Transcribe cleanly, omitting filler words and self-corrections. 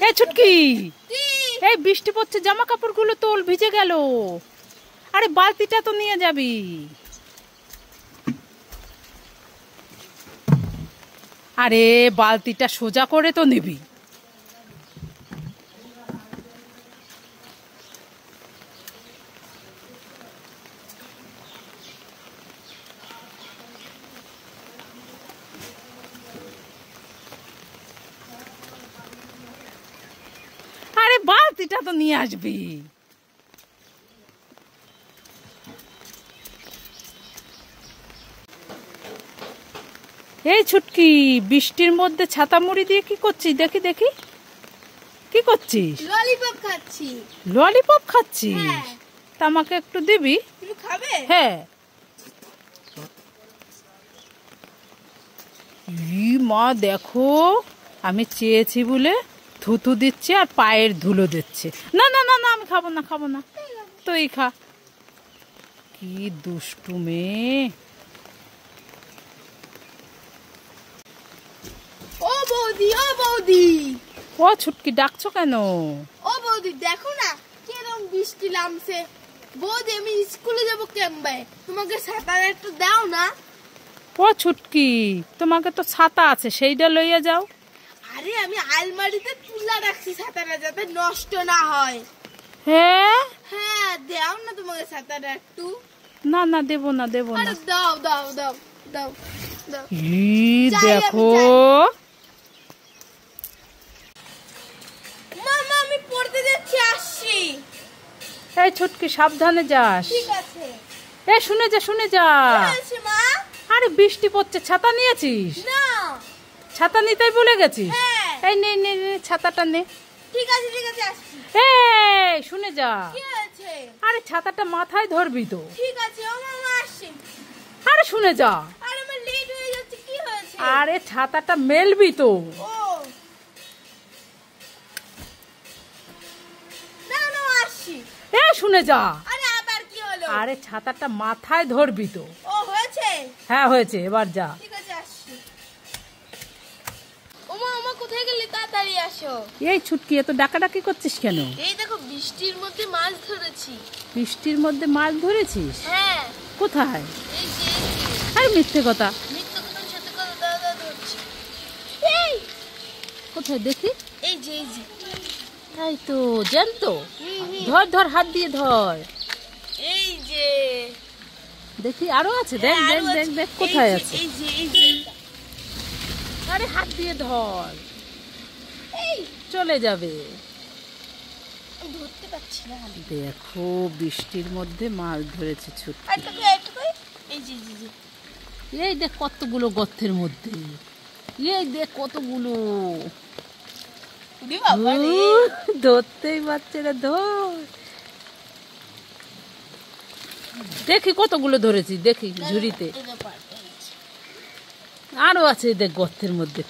এই ছুটকি, এই বৃষ্টি পড়ছে, জামা কাপড়গুলো তোল, ভিজে গেল। আরে বালতিটা তো নিয়ে যাবি। আরে বালতিটা সোজা করে তো নিবি। আরে বালতিটা তো নিয়ে আসবি। এই ছুটকি, বৃষ্টির মধ্যে ছাতা মুড়ি দিয়ে কি করছিস? দেখি দেখি, কি করছিস? ললিপপ খাচ্ছি। ললিপপ খাচ্ছিস? তা আমাকে একটু দিবি? তুমি খাবে? হ্যাঁ। মা দেখো, আমি চেয়েছি বলে থুতু দিচ্ছে আর পায়ের ধুলো দিচ্ছে। না না না না, আমি খাবো না, খাবো না। তুই খা। কি দুষ্টু মেয়ে। ও বৌদি, ও বৌদি। ও ছুটকি, ডাকছো কেন? ও বৌদি দেখো না কিরকম বৃষ্টি নামছে। বৌদি আমি স্কুলে যাবো কেমবে, তোমাকে ছাতার একটু দাও না। ও ছুটকি, তোমাকে তো ছাতা আছে, সেইটা লইয়া যাও। আরে আমি আলমারিতে তুলা রাখছি ছাতাটা যাতে নষ্ট না হয়। হ্যাঁ হ্যাঁ দাও না তোমাকে ছাতাটা একটু। না না, দেবো না, দেবো না। আরে দাও দাও দাও দাও দাও। দেখো, মামা আমি পড়তে যাচ্ছি, আসছি। এই ছুটকি, সাবধানে যাস। ঠিক আছে। এ শুনে যা, শুনে যা। কি হয়েছে মা? আরে বৃষ্টি পড়ছে, ছাতা নিয়েছিস? না। ছাতা নিতেই ভুলে গেছিস? হ্যাঁ। এই নে নে নে, ছাতাটা নে। ঠিক আছে আসছি। এই শুনে যা। কি হয়েছে? আরে ছাতাটা মাথায় ধরবি তো। ঠিক আছে ও মামা আসছি। আরে শুনে যা। আরে আমার লেট হয়ে যাচ্ছে, কি হয়েছে? আরে ছাতাটা মেলবি তো। ও না না আসছি। এ শুনে যা। আরে আবার কি হলো? আরে ছাতাটা মাথায় ধরবি তো। ও হয়েছে। হ্যাঁ হয়েছে, এবার যা। ঠিক আছে আসছি। ওমা কোথায় গেলি, তাড়াতাড়ি আসো। এই ছুটকি, এত ডাকাডাকি করছিস কেন? এই দেখো বৃষ্টির মধ্যে মাছ ধরেছি। বৃষ্টির মধ্যে মাছ ধরেছিস? হ্যাঁ। কোথায়? এই যে আরে মিথ্যে কথা। মিথ্যা কথা সত্যি কথা দাদা ধরছি। এই কোথায় দেখি? এই যে তাই তো, জানতো। ধর ধর, হাত দিয়ে ধর। এই যে দেখি, আরো আছে, দেখ দেখ দেখ দেখ, কোথায় আছে? এই যে আরে হাত দিয়ে ধর, এই চলে যাবে। ধরতে পারছি না। দেখো, বৃষ্টির মধ্যে মাছ ধরেছে ছুটকি। এই যে এই দেখ কতগুলো গর্তের মধ্যে। এই দেখ কতগুলো। ধরতেই পারছে না, ধর। দেখি কতগুলো ধরেছি, দেখি ঝুড়িতে। আরো আছে দেখ গর্তের মধ্যে।